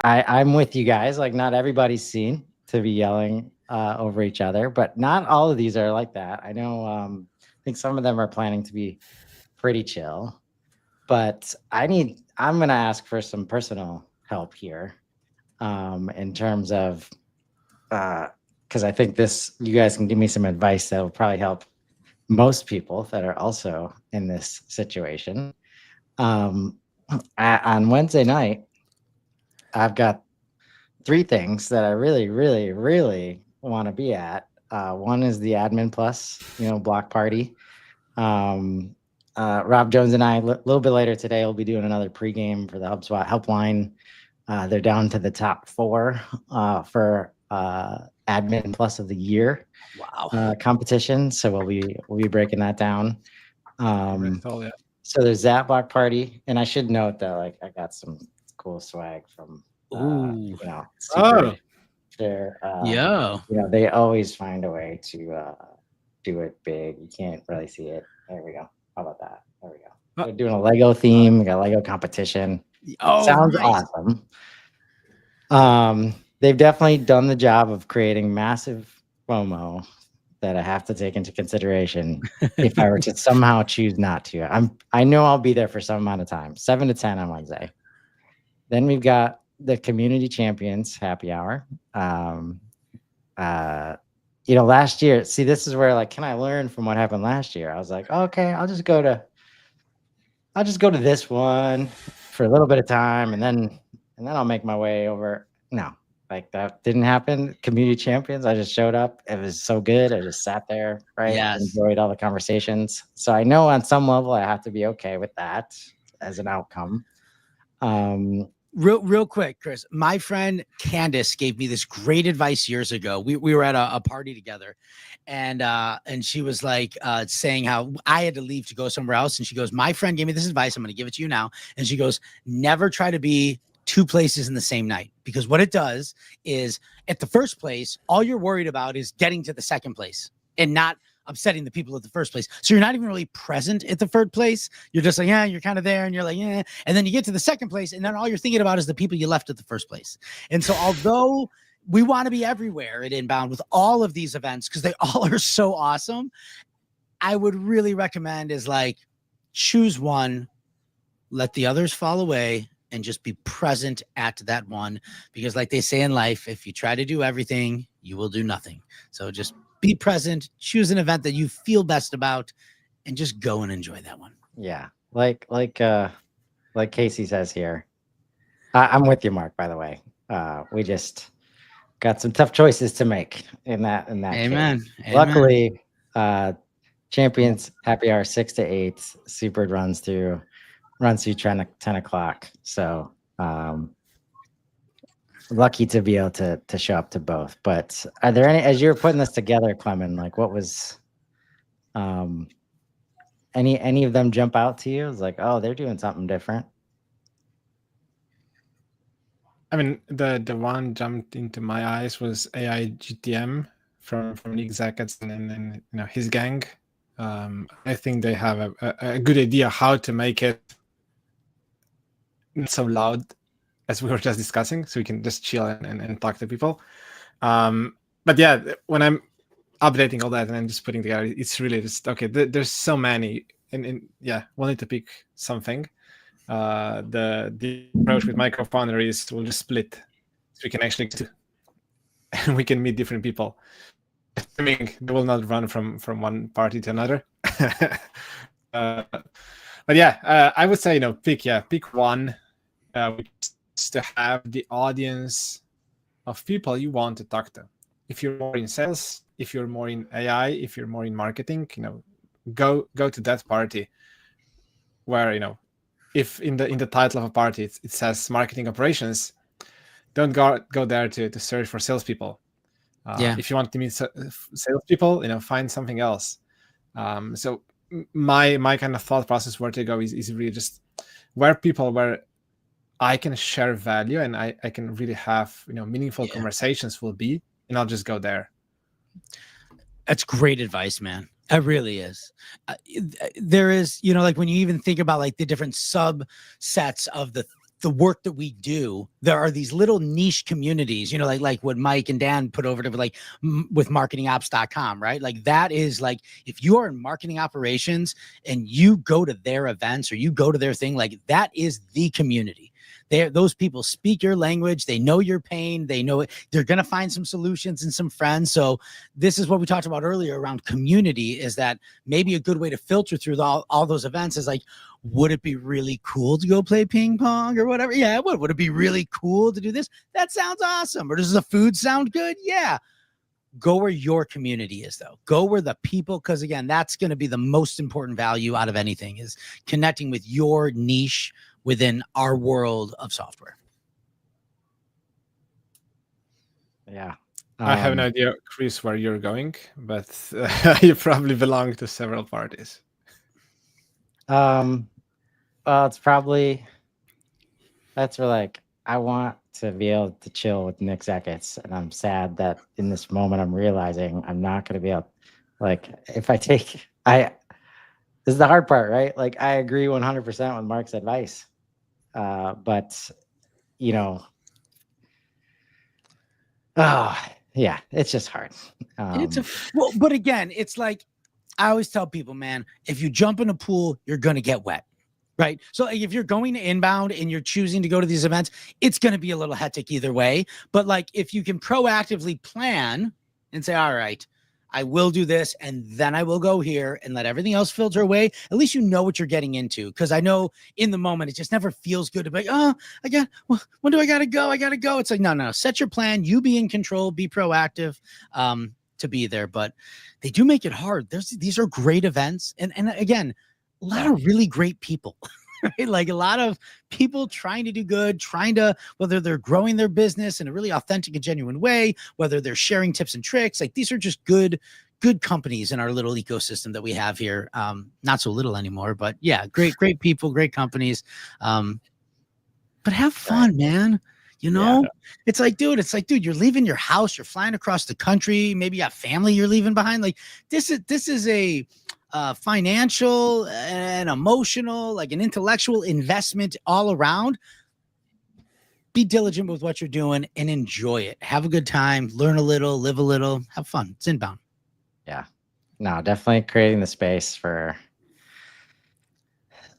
I'm with you guys. Like not everybody's seen to be yelling over each other, but not all of these are like that. I know, I think some of them are planning to be pretty chill, but I'm going to ask for some personal help here, in terms of, because I think you guys can give me some advice that will probably help most people that are also in this situation. On Wednesday night, I've got 3 things that I really, really, really want to be at. One is the Admin Plus, block party. Rob Jones and I, a little bit later today, will be doing another pregame for the HubSpot helpline. They're down to the top 4 for Admin Plus of the Year competition. So we'll be breaking that down. So there's that block party, and I should note that like I got some cool swag from they're they always find a way to do it big. You can't really see it. There we go. How about that? There we go. They're doing a Lego theme. We got a Lego competition. Sounds nice. Awesome. They've definitely done the job of creating massive FOMO that I have to take into consideration if I were to somehow choose not to. I know I'll be there for some amount of time, 7 to 10 on Wednesday. Then we've got the Community Champions Happy Hour. Last year, see, this is where like, can I learn from what happened last year? I was like, okay, I'll just go to this one for a little bit of time, and then I'll make my way over. No, like that didn't happen. Community Champions, I just showed up. It was so good. I just sat there, right? Yes. Enjoyed all the conversations. So I know on some level I have to be okay with that as an outcome. Real quick, Chris, my friend Candace gave me this great advice years ago. We were at a party together, and she was like saying how I had to leave to go somewhere else. And she goes, my friend gave me this advice. I'm going to give it to you now. And she goes, never try to be 2 places in the same night, because what it does is at the first place, all you're worried about is getting to the second place and not upsetting the people at the first place. So you're not even really present at the third place. You're just like, yeah, you're kind of there, and you're like, yeah. And then you get to the second place, and then all you're thinking about is the people you left at the first place. And so although we want to be everywhere at Inbound with all of these events, because they all are so awesome, I would really recommend is like, choose one, let the others fall away, and just be present at that one. Because like they say in life, if you try to do everything, you will do nothing. So just be present, choose an event that you feel best about, and just go and enjoy that one. Yeah. Like Casey says here. I'm with you, Mark, by the way. We just got some tough choices to make in that Amen. case. Amen. Luckily, Champions Happy Hour 6 to 8, Super runs through 10 o'clock. So lucky to be able to show up to both. But are there any, as you were putting this together, Klemen, like what was any of them jump out to you? It was like, oh, they're doing something different. I mean, the one jumped into my eyes was AI GTM from Nick Zackett's and his gang. I think they have a good idea how to make it so loud as we were just discussing, so we can just chill and talk to people. But yeah, when I'm updating all that and I'm just putting together, it's really just okay. There's so many, and yeah, we'll need to pick something. The approach with my co-founder is we'll just split, so we can actually and we can meet different people. Assuming they will not run from one party to another. But yeah, I would say pick one. Which is to have the audience of people you want to talk to. If you're more in sales, if you're more in AI, if you're more in marketing, go to that party where if in the title of a party it says marketing operations, don't go there to search for salespeople. If you want to meet salespeople, find something else. So my kind of thought process where to go is really just where I can share value and I can really have meaningful conversations will be, and I'll just go there. That's great advice, man. It really is. There is, like when you even think about like the different subsets of the work that we do, there are these little niche communities, like what Mike and Dan put over to like with marketingops.com, right? Like that is like, if you are in marketing operations and you go to their events or you go to their thing, like that is the community. Those people speak your language. They know your pain. They know it. They're going to find some solutions and some friends. So this is what we talked about earlier around community, is that maybe a good way to filter through all those events is like, would it be really cool to go play ping pong or whatever? Yeah, it would. Would it be really cool to do this? That sounds awesome. Or does the food sound good? Yeah. Go where your community is, though. Go where the people, because again, that's going to be the most important value out of anything, is connecting with your niche within our world of software. Yeah. I have an idea, Chris, where you're going, but you probably belong to several parties. Well, it's probably, that's where like I want to be able to chill with Nick Zeckets, and I'm sad that in this moment I'm realizing I'm not going to be able. Like, if I take, this is the hard part, right? Like, I agree 100% with Mark's advice, but you know, yeah, it's just hard. Well, but again, it's like I always tell people, man, if you jump in a pool, you're gonna get wet, right? So like, if you're going to inbound and you're choosing to go to these events, it's gonna be a little hectic either way. But like, if you can proactively plan and say, all right, I will do this, and then I will go here, and let everything else filter away. At least you know what you're getting into. Because I know in the moment, it just never feels good to be like, when do I gotta go? I gotta go. It's like, no. Set your plan. You be in control. Be proactive to be there. But they do make it hard. These are great events, and again, a lot of really great people. Right? Like a lot of people trying to do good, whether they're growing their business in a really authentic and genuine way, whether they're sharing tips and tricks. Like these are just good companies in our little ecosystem that we have here. Not so little anymore, but yeah, great people, great companies. But have fun, man. You know, it's like, dude, you're leaving your house, you're flying across the country. Maybe you have family you're leaving behind. Like this is a financial and emotional, like an intellectual investment all around. Be diligent with what you're doing and enjoy it. Have a good time, learn a little, live a little, have fun. It's inbound. Yeah, no, definitely creating the space for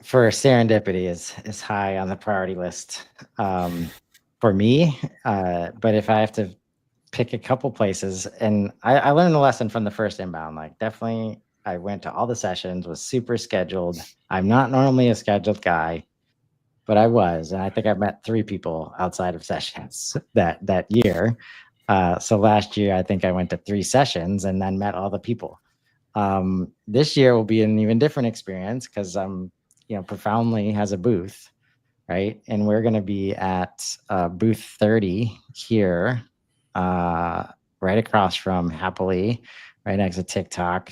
serendipity is high on the priority list for me. But if I have to pick a couple places, and I learned the lesson from the first inbound, like definitely I went to all the sessions, was super scheduled. I'm not normally a scheduled guy, but I was, and I think I met 3 people outside of sessions that year. So last year, I think I went to 3 sessions and then met all the people. This year will be an even different experience because Profoundly has a booth, right? And we're going to be at booth 30 here, right across from Happily, right next to TikTok.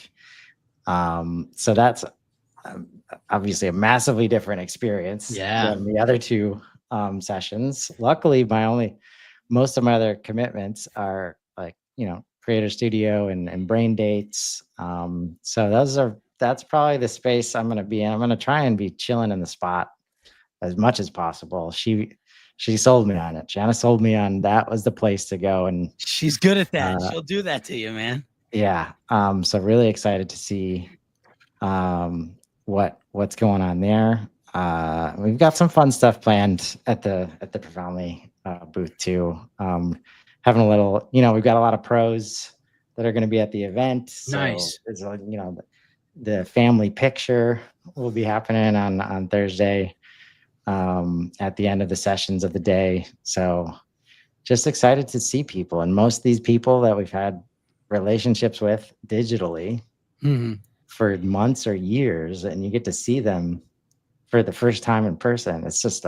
So that's obviously a massively different experience than the other 2 sessions. Luckily, most of my other commitments are like, Creator Studio and Brain Dates. So that's probably the space I'm going to be in. I'm going to try and be chilling in the spot as much as possible. She sold me on it. Jana sold me on that was the place to go. And she's good at that. She'll do that to you, man. Yeah. So really excited to see what's going on there. We've got some fun stuff planned at the Profoundly booth too. Having a little, we've got a lot of pros that are going to be at the event. So nice. It's like, the family picture will be happening on Thursday at the end of the sessions of the day. So just excited to see people. And most of these people that we've had relationships with digitally for months or years, and you get to see them for the first time in person. It's just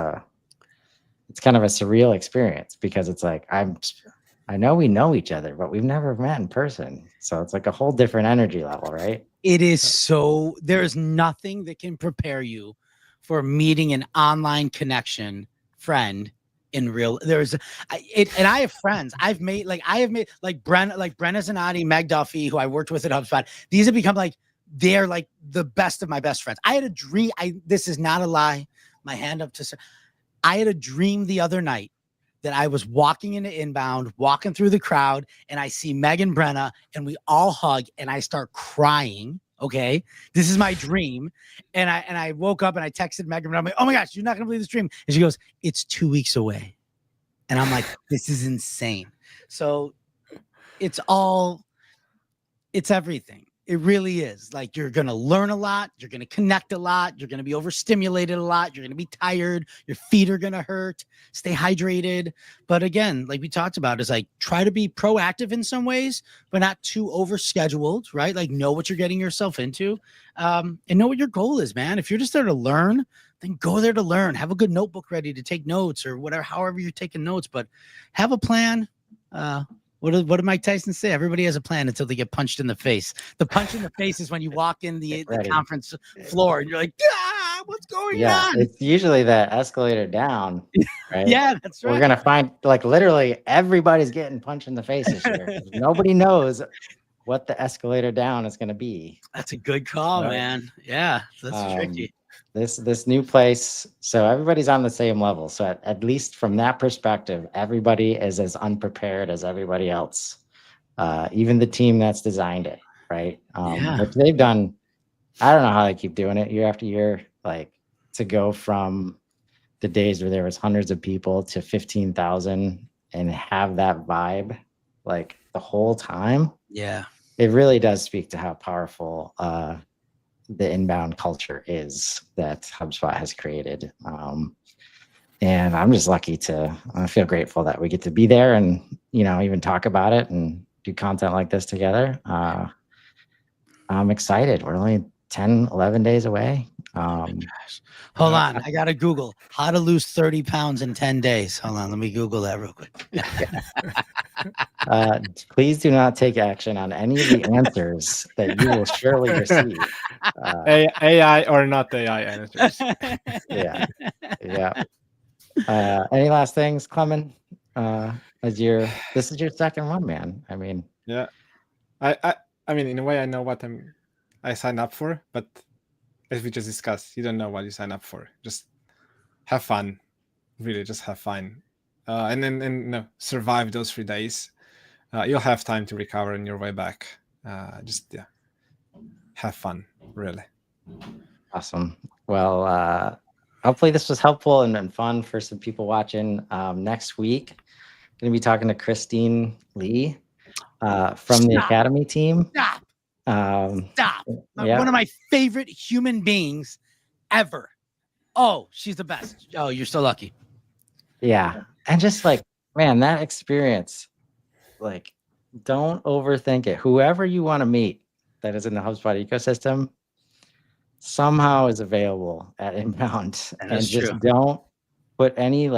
it's kind of a surreal experience because it's like, I know we know each other, but we've never met in person. So it's like a whole different energy level, right? It is there's nothing that can prepare you for meeting an online connection friend in real. And I have friends I have made like Brenna Zanotti, Meg Duffy, who I worked with at HubSpot. These have become like, they're like the best of my best friends. I had a dream. This is not a lie. My hand up to, I had a dream the other night that I was walking into inbound, walking through the crowd, and I see Meg and Brenna, and we all hug, and I start crying. Okay, this is my dream, and I woke up and I texted Meg and I'm like, oh my gosh, you're not gonna believe this dream. And she goes, it's 2 weeks away, and I'm like, this is insane. So it's everything. It really is. Like, you're going to learn a lot. You're going to connect a lot. You're going to be overstimulated a lot. You're going to be tired. Your feet are going to hurt. Stay hydrated. But again, like we talked about, is like, try to be proactive in some ways, but not too overscheduled, right? Like, know what you're getting yourself into, and know what your goal is, man. If you're just there to learn, then go there to learn. Have a good notebook ready to take notes or whatever, however you're taking notes, but have a plan. What did Mike Tyson say? Everybody has a plan until they get punched in the face. The punch in the face is when you walk in the conference floor and you're like, what's going on? It's usually the escalator down, right? Yeah, that's right. We're going to find, like, literally everybody's getting punched in the face this year. Nobody knows what the escalator down is going to be. That's a good call, man. Yeah, that's tricky. This new place, so everybody's on the same level. So at least from that perspective, everybody is as unprepared as everybody else, even the team that's designed it, right? Which they've done. I don't know how they keep doing it year after year, like, to go from the days where there was hundreds of people to 15,000 and have that vibe like the whole time. Yeah, it really does speak to how powerful the inbound culture is that HubSpot has created. And I'm just lucky I feel grateful that we get to be there and, even talk about it and do content like this together. I'm excited. We're only 10, 11 days away. Hold on. I got to Google how to lose 30 pounds in 10 days. Hold on. Let me Google that real quick. Please do not take action on any of the answers that you will surely receive. AI or not AI answers. Yeah. Any last things, Klemen? This is your second one, man. I mean, yeah. I mean, in a way, I know what I signed up for, but as we just discussed, you don't know what you sign up for. Just have fun, really, just have fun, and then survive those 3 days. You'll have time to recover on your way back. Have fun, really. Awesome. Well, hopefully this was helpful and fun for some people watching. Next week, I'm going to be talking to Christine Lee from the Academy team. Stop. Yeah. One of my favorite human beings ever. Oh, she's the best. Oh, you're so lucky. Yeah. And just like, man, that experience, like, don't overthink it. Whoever you want to meet that is in the HubSpot ecosystem somehow is available at Inbound. And just don't put any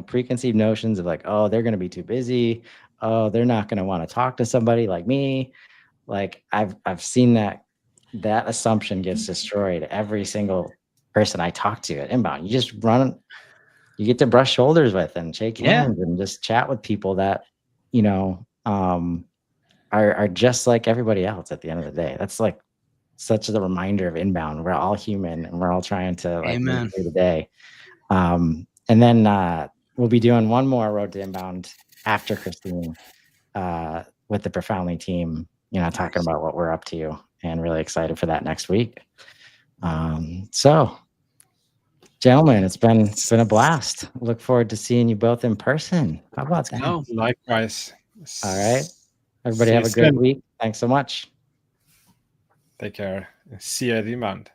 preconceived notions of like, oh, they're going to be too busy. Oh, they're not going to want to talk to somebody like me. Like, I've seen that assumption gets destroyed every single person I talk to at Inbound. You get to brush shoulders with and shake hands and just chat with people that, are just like everybody else at the end of the day. That's like such a reminder of Inbound. We're all human and we're all trying to make it day to day. And then we'll be doing one more Road to Inbound after Christine with the Profoundly team, talking about what we're up to, and really excited for that next week. So, gentlemen, it's been a blast. Look forward to seeing you both in person. How about that? No, likewise. All right. Everybody have a great week. Thanks so much. Take care. See you at Inbound.